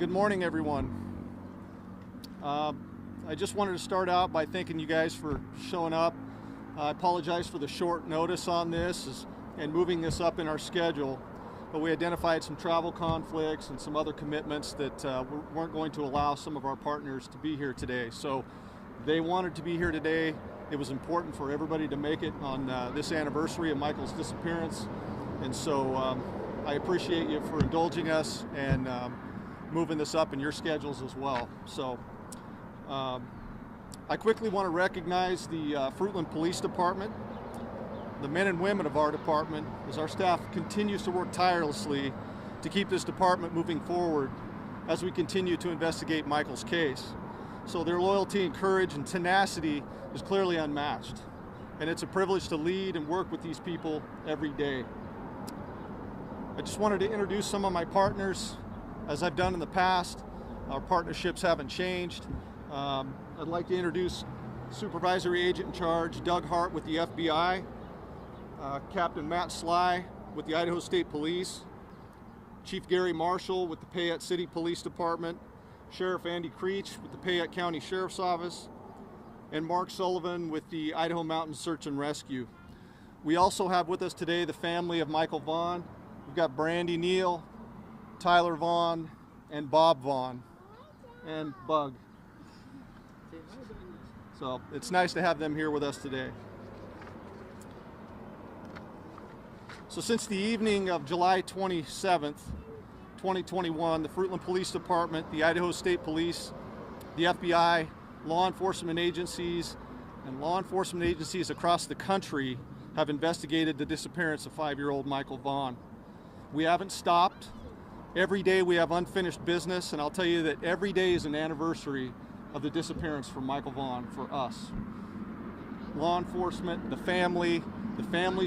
Good morning, everyone. I just wanted to start out by thanking you guys for showing up. I apologize for the short notice on this and moving this up in our schedule, but we identified some travel conflicts and some other commitments that weren't going to allow some of our partners to be here today. So they wanted to be here today. It was important for everybody to make it on this anniversary of Michael's disappearance, and so I appreciate you for indulging us and moving this up in your schedules as well. So I quickly want to recognize the Fruitland Police Department, the men and women of our department, as our staff continues to work tirelessly to keep this department moving forward as we continue to investigate Michael's case. So their loyalty and courage and tenacity is clearly unmatched, and it's a privilege to lead and work with these people every day. I just wanted to introduce some of my partners. As I've done in the past, our partnerships haven't changed. I'd like to introduce Supervisory Agent in Charge Doug Hart with the FBI, Captain Matt Sly with the Idaho State Police, Chief Gary Marshall with the Payette City Police Department, Sheriff Andy Creech with the Payette County Sheriff's Office, and Mark Sullivan with the Idaho Mountain Search and Rescue. We also have with us today the family of Michael Vaughan. We've got Brandy Neal, Tyler Vaughan, and Bob Vaughan, and Bug. So it's nice to have them here with us today. So since the evening of July 27th, 2021, the Fruitland Police Department, the Idaho State Police, the FBI, law enforcement agencies, and law enforcement agencies across the country have investigated the disappearance of 5-year-old Michael Vaughan. We haven't stopped. Every day we have unfinished business, and I'll tell you that every day is an anniversary of the disappearance from Michael Vaughan for us. Law enforcement, the families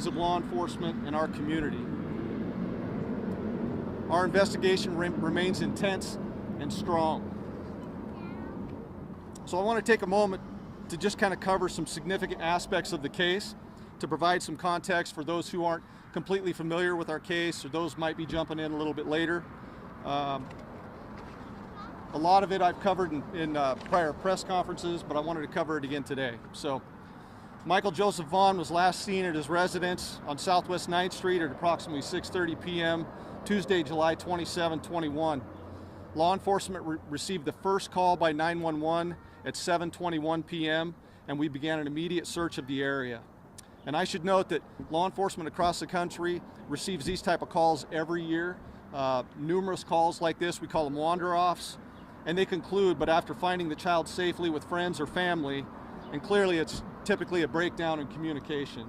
of law enforcement, and our community. Our investigation remains intense and strong. So I want to take a moment to just kind of cover some significant aspects of the case to provide some context for those who aren't completely familiar with our case, or those might be jumping in a little bit later. A lot of it I've covered in prior press conferences, but I wanted to cover it again today. So, Michael Joseph Vaughan was last seen at his residence on Southwest 9th Street at approximately 6:30 p.m. Tuesday, July 27, 21. Law enforcement received the first call by 911 at 7:21 p.m. and we began an immediate search of the area. And I should note that law enforcement across the country receives these type of calls every year. Numerous calls like this, we call them wander-offs, and they conclude, but after finding the child safely with friends or family, and clearly it's typically a breakdown in communication.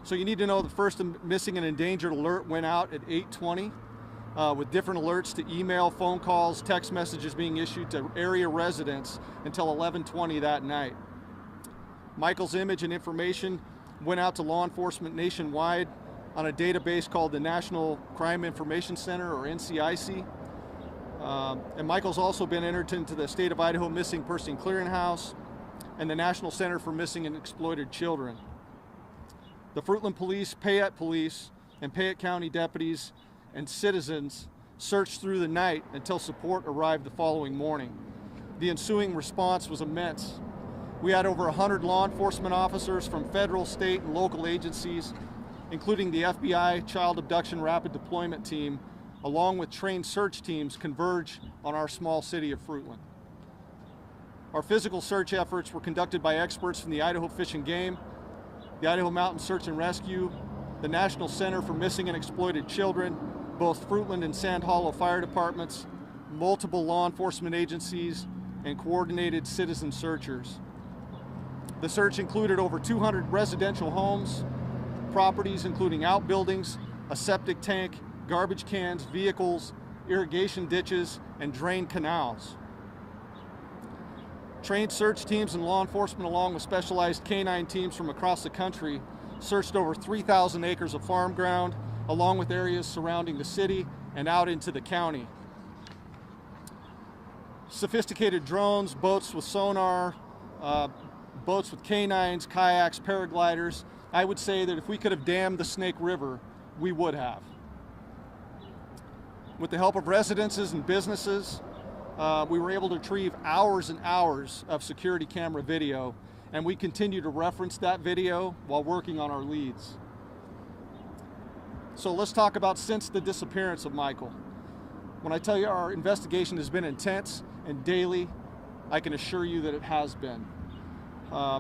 So you need to know the first missing and endangered alert went out at 8:20, with different alerts to email, phone calls, text messages being issued to area residents until 11:20 that night. Michael's image and information went out to law enforcement nationwide on a database called the National Crime Information Center, or NCIC. And Michael's also been entered into the State of Idaho Missing Person Clearinghouse and the National Center for Missing and Exploited Children. The Fruitland Police, Payette Police, and Payette County deputies and citizens searched through the night until support arrived the following morning. The ensuing response was immense. We had over 100 law enforcement officers from federal, state, and local agencies, including the FBI Child Abduction Rapid Deployment Team, along with trained search teams, converge on our small city of Fruitland. Our physical search efforts were conducted by experts from the Idaho Fish and Game, the Idaho Mountain Search and Rescue, the National Center for Missing and Exploited Children, both Fruitland and Sand Hollow Fire Departments, multiple law enforcement agencies, and coordinated citizen searchers. The search included over 200 residential homes, properties including outbuildings, a septic tank, garbage cans, vehicles, irrigation ditches, and drained canals. Trained search teams and law enforcement, along with specialized canine teams from across the country, searched over 3,000 acres of farm ground, along with areas surrounding the city and out into the county. Sophisticated drones, boats with sonar, boats with canines, kayaks, paragliders. I would say that if we could have dammed the Snake River, we would have. With the help of residences and businesses, we were able to retrieve hours and hours of security camera video, and we continue to reference that video while working on our leads. So let's talk about since the disappearance of Michael. When I tell you our investigation has been intense and daily, I can assure you that it has been.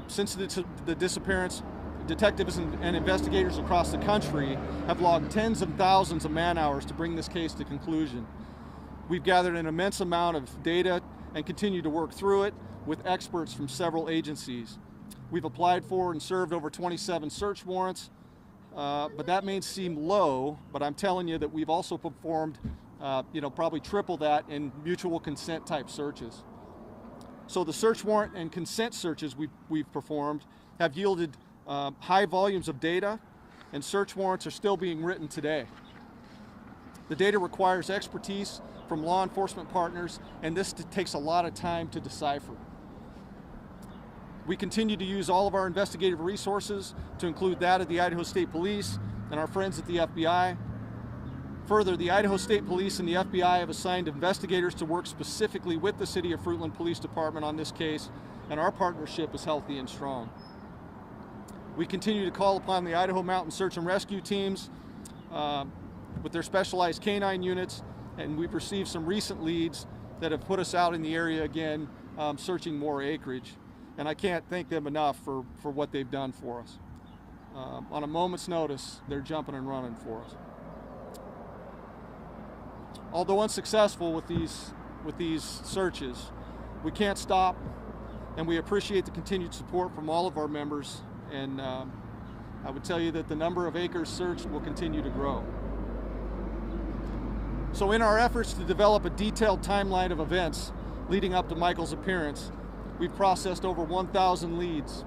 Since the disappearance, detectives and investigators across the country have logged tens of thousands of man-hours to bring this case to conclusion. We've gathered an immense amount of data and continue to work through it with experts from several agencies. We've applied for and served over 27 search warrants, but that may seem low, but I'm telling you that we've also performed probably triple that in mutual consent type searches. So the search warrant and consent searches we've performed have yielded high volumes of data, and search warrants are still being written today. The data requires expertise from law enforcement partners, and this takes a lot of time to decipher. We continue to use all of our investigative resources, to include that of the Idaho State Police and our friends at the FBI. Further, the Idaho State Police and the FBI have assigned investigators to work specifically with the City of Fruitland Police Department on this case, and our partnership is healthy and strong. We continue to call upon the Idaho Mountain Search and Rescue teams with their specialized canine units, and we've received some recent leads that have put us out in the area again, searching more acreage. And I can't thank them enough for what they've done for us. On a moment's notice, they're jumping and running for us. Although unsuccessful with these searches, we can't stop, and we appreciate the continued support from all of our members, and I would tell you that the number of acres searched will continue to grow. So in our efforts to develop a detailed timeline of events leading up to Michael's appearance, we've processed over 1,000 leads.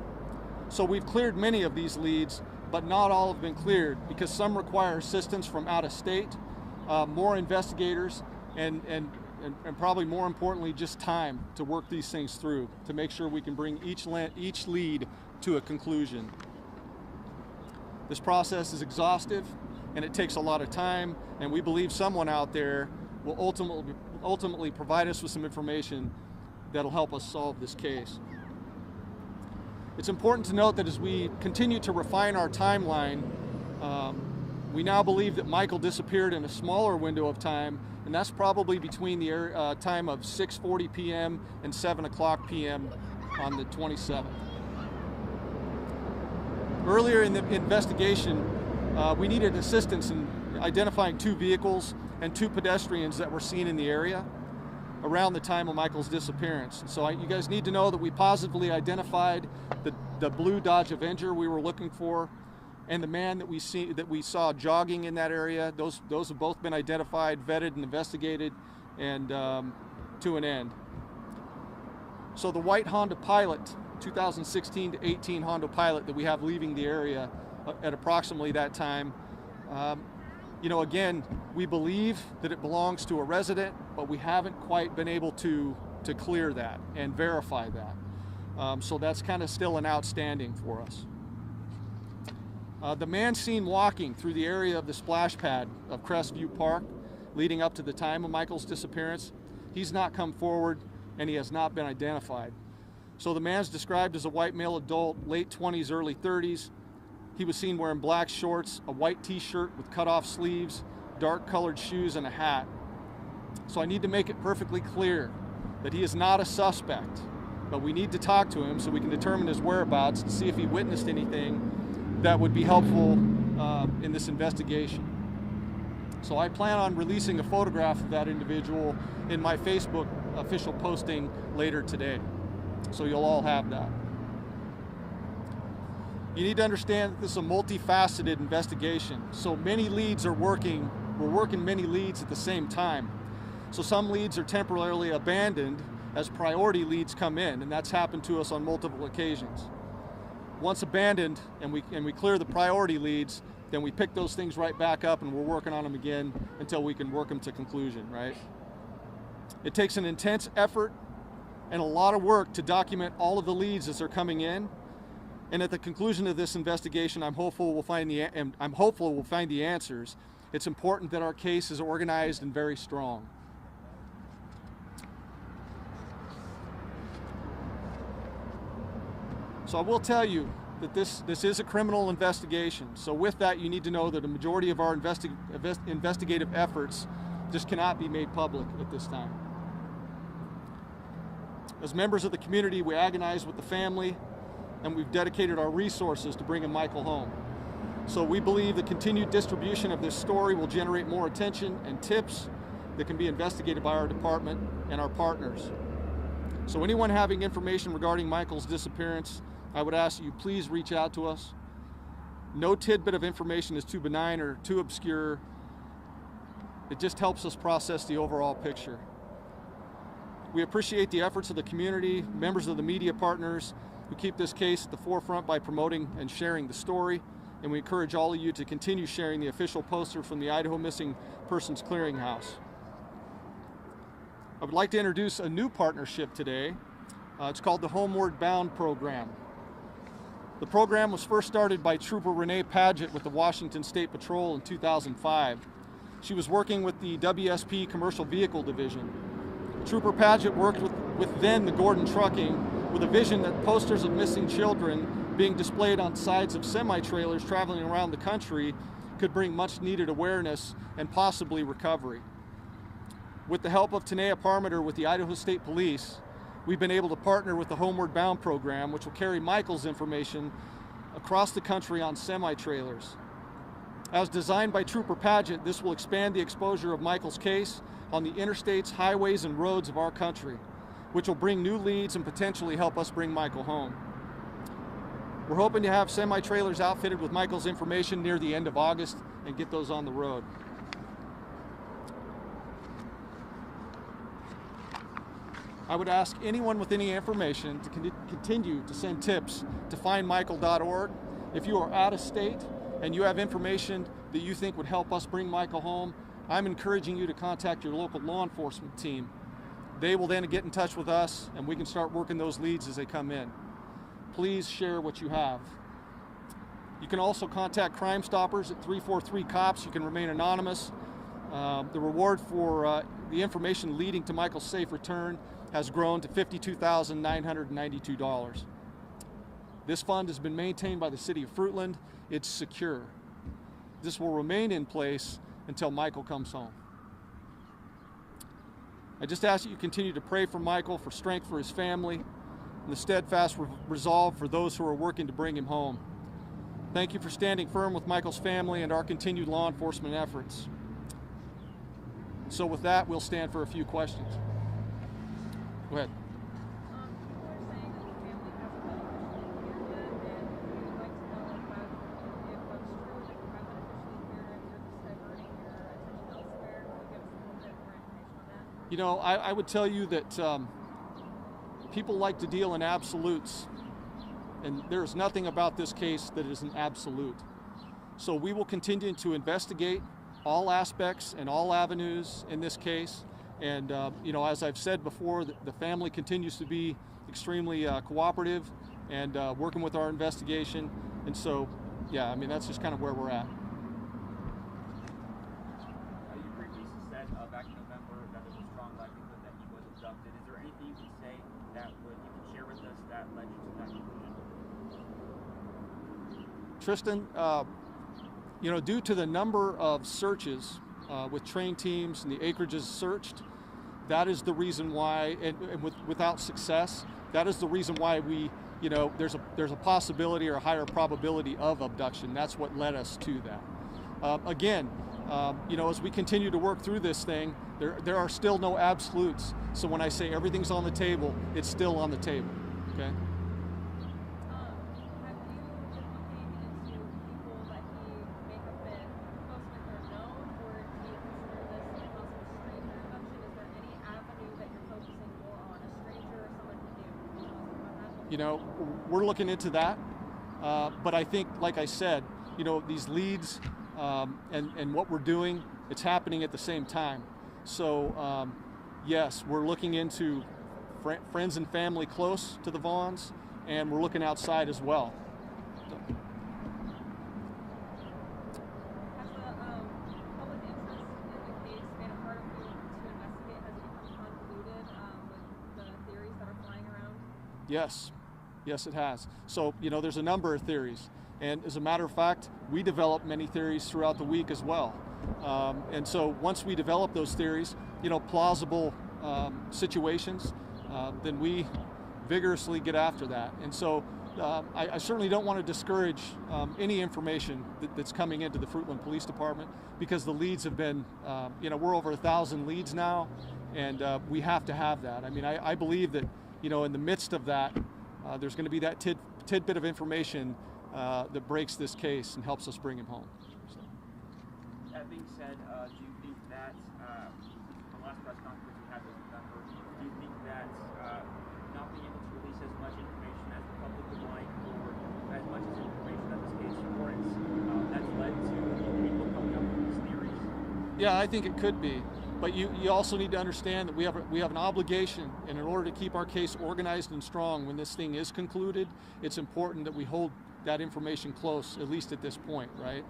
So we've cleared many of these leads, but not all have been cleared because some require assistance from out of state, more investigators, and probably more importantly, just time to work these things through to make sure we can bring each lead to a conclusion. This process is exhaustive and it takes a lot of time, and we believe someone out there will ultimately provide us with some information that'll help us solve this case. It's important to note that as we continue to refine our timeline, we now believe that Michael disappeared in a smaller window of time, and that's probably between the time of 6:40 p.m. and 7 o'clock p.m. on the 27th. Earlier in the investigation, we needed assistance in identifying 2 vehicles and 2 pedestrians that were seen in the area around the time of Michael's disappearance. So you guys need to know that we positively identified the blue Dodge Avenger we were looking for, and the man that we saw jogging in that area. Those have both been identified, vetted, and investigated, and to an end. So the white Honda Pilot, 2016 to 18 Honda Pilot that we have leaving the area at approximately that time, again, we believe that it belongs to a resident, but we haven't quite been able to clear that and verify that. So that's kind of still an outstanding for us. The man seen walking through the area of the splash pad of Crestview Park leading up to the time of Michael's disappearance, he's not come forward and he has not been identified. So the man's described as a white male adult, late 20s, early 30s. He was seen wearing black shorts, a white t-shirt with cut-off sleeves, dark colored shoes, and a hat. So I need to make it perfectly clear that he is not a suspect, but we need to talk to him so we can determine his whereabouts to see if he witnessed anything that would be helpful in this investigation. So I plan on releasing a photograph of that individual in my Facebook official posting later today. So you'll all have that. You need to understand that this is a multifaceted investigation. So many leads are working, we're working many leads at the same time. So some leads are temporarily abandoned as priority leads come in, and that's happened to us on multiple occasions. Once abandoned and we clear the priority leads, then we pick those things right back up and we're working on them again until we can work them to conclusion, right? It takes an intense effort and a lot of work to document all of the leads as they're coming in. And at the conclusion of this investigation, I'm hopeful we'll find the answers. It's important that our case is organized and very strong. So I will tell you that this is a criminal investigation. So with that, you need to know that a majority of our investigative efforts just cannot be made public at this time. As members of the community, we agonize with the family, and we've dedicated our resources to bringing Michael home. So we believe the continued distribution of this story will generate more attention and tips that can be investigated by our department and our partners. So anyone having information regarding Michael's disappearance, I would ask that you please reach out to us. No tidbit of information is too benign or too obscure. It just helps us process the overall picture. We appreciate the efforts of the community, members of the media partners who keep this case at the forefront by promoting and sharing the story, and we encourage all of you to continue sharing the official poster from the Idaho Missing Persons Clearinghouse. I would like to introduce a new partnership today. It's called the Homeward Bound Program. The program was first started by Trooper Renee Paget with the Washington State Patrol in 2005. She was working with the WSP Commercial Vehicle Division. Trooper Paget worked with then the Gordon Trucking with a vision that posters of missing children being displayed on sides of semi-trailers traveling around the country could bring much needed awareness and possibly recovery. With the help of Tanea Parmiter with the Idaho State Police, we've been able to partner with the Homeward Bound program, which will carry Michael's information across the country on semi-trailers. As designed by Trooper Paget, this will expand the exposure of Michael's case on the interstates, highways, and roads of our country, which will bring new leads and potentially help us bring Michael home. We're hoping to have semi-trailers outfitted with Michael's information near the end of August and get those on the road. I would ask anyone with any information to continue to send tips to findmichael.org. If you are out of state and you have information that you think would help us bring Michael home, I'm encouraging you to contact your local law enforcement team. They will then get in touch with us and we can start working those leads as they come in. Please share what you have. You can also contact Crime Stoppers at 343-COPS. You can remain anonymous. The reward for the information leading to Michael's safe return has grown to $52,992. This fund has been maintained by the city of Fruitland. It's secure. This will remain in place until Michael comes home. I just ask that you continue to pray for Michael, for strength for his family, and the steadfast resolve for those who are working to bring him home. Thank you for standing firm with Michael's family and our continued law enforcement efforts. So with that, we'll stand for a few questions. Go ahead. You know, I would tell you that people like to deal in absolutes, and there's nothing about this case that is an absolute. So we will continue to investigate all aspects and all avenues in this case. And you know, as I've said before, the family continues to be extremely cooperative and working with our investigation. And so, yeah, I mean, that's just kind of where we're at. You previously said back in November that there's a strong likelihood that he was abducted. Is there anything you can say that you can share with us that led you to that conclusion? Tristan, you know, due to the number of searches with trained teams and the acreages searched, that is the reason why, and without success, that is the reason why we, you know, there's a possibility or a higher probability of abduction. That's what led us to that. Again, you know, as we continue to work through this thing, there are still no absolutes. So when I say everything's on the table, it's still on the table. Okay. You know, we're looking into that, but I think, like I said, you know, these leads and what we're doing, it's happening at the same time. So, yes, we're looking into friends and family close to the Vaughans, and we're looking outside as well. Has the public Yes, yes it has. So, there's a number of theories. And as a matter of fact, we develop many theories throughout the week as well. And so once we develop those theories, plausible situations, then we vigorously get after that. And so I certainly don't want to discourage any information that's coming into the Fruitland Police Department, because the leads have been, we're over 1,000 leads now, and we have to have that. I mean, I believe that, in the midst of that, there's going to be that tidbit of information that breaks this case and helps us bring him home. So. That being said, do you think that, the last press conference we had with November, do you think that not being able to release as much information as the public would like, or as much as information as this case warrants, that's led to people coming up with these theories? Yeah, I think it could be. But you also need to understand that we have an obligation, and in order to keep our case organized and strong when this thing is concluded, it's important that we hold that information close, at least at this point, right?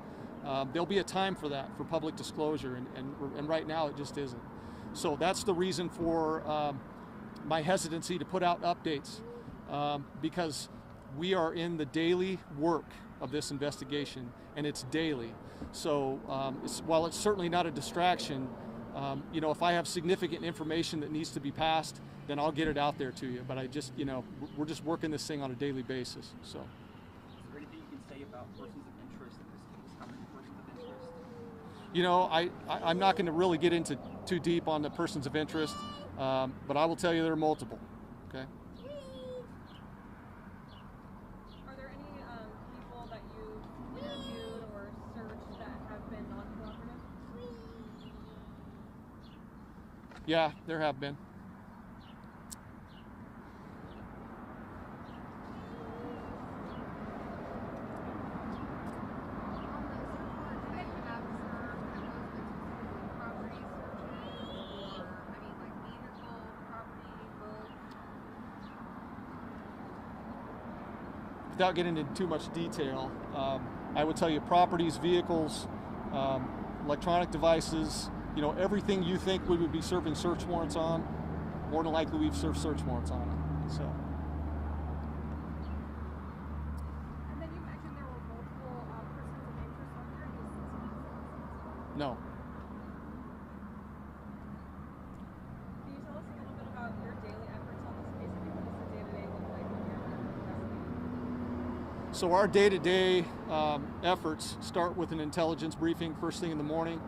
There'll be a time for that, for public disclosure, and right now it just isn't. So that's the reason for my hesitancy to put out updates, because we are in the daily work of this investigation, and it's daily. So while it's certainly not a distraction, if I have significant information that needs to be passed, then I'll get it out there to you. But I just, we're just working this thing on a daily basis. So. Is there anything you can say about persons of interest in this case? How many persons of interest? I'm not going to really get into too deep on the persons of interest, but I will tell you there are multiple. Okay. Are there any people that you interviewed or searched that have been non-cooperative? Yeah, there have been. Without getting into too much detail, I would tell you properties, vehicles, electronic devices, everything you think we would be serving search warrants on, more than likely we've served search warrants on it. So. And then you mentioned there were multiple persons of interest on there. No. Can you tell us a little bit about your daily efforts on this case, and what does the day-to-day look like when you're investigating? So our day-to-day efforts start with an intelligence briefing first thing in the morning.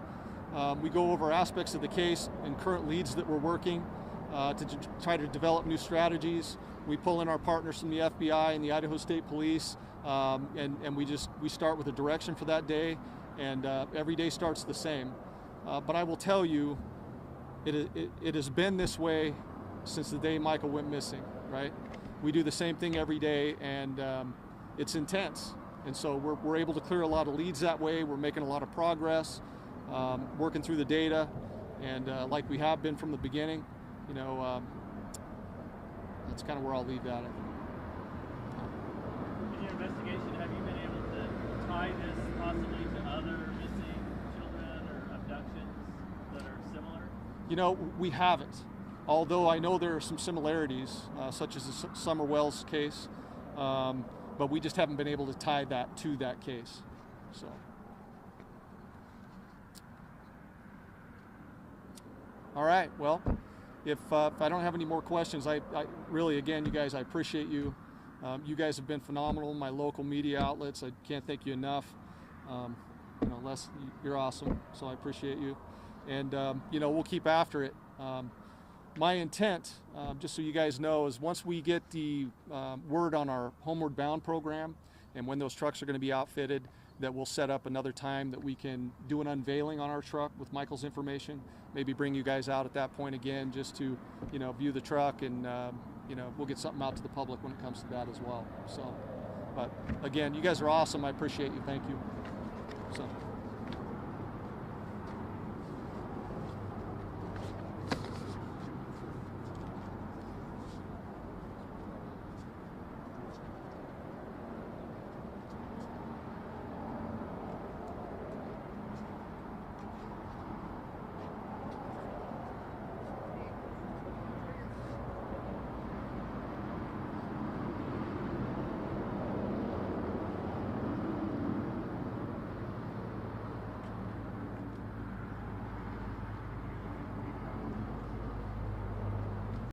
We go over aspects of the case and current leads that we're working to try to develop new strategies. We pull in our partners from the FBI and the Idaho State Police, and we start with a direction for that day, and every day starts the same. But I will tell you, it has been this way since the day Michael went missing, right? We do the same thing every day, and it's intense. And so we're able to clear a lot of leads that way. We're making a lot of progress. Working through the data, and like we have been from the beginning, that's kind of where I'll leave that. In your investigation, have you been able to tie this possibly to other missing children or abductions that are similar? We haven't, although I know there are some similarities, such as the Summer Wells case, but we just haven't been able to tie that to that case. So. All right, well, if I don't have any more questions, I really, again, you guys, I appreciate you. You guys have been phenomenal, my local media outlets. I can't thank you enough. Les, you're awesome, so I appreciate you. And, we'll keep after it. My intent, just so you guys know, is once we get the word on our Homeward Bound program and when those trucks are going to be outfitted, that we'll set up another time that we can do an unveiling on our truck with Michael's information, maybe bring you guys out at that point again just to, view the truck, and, we'll get something out to the public when it comes to that as well. So, but again, you guys are awesome. I appreciate you. Thank you.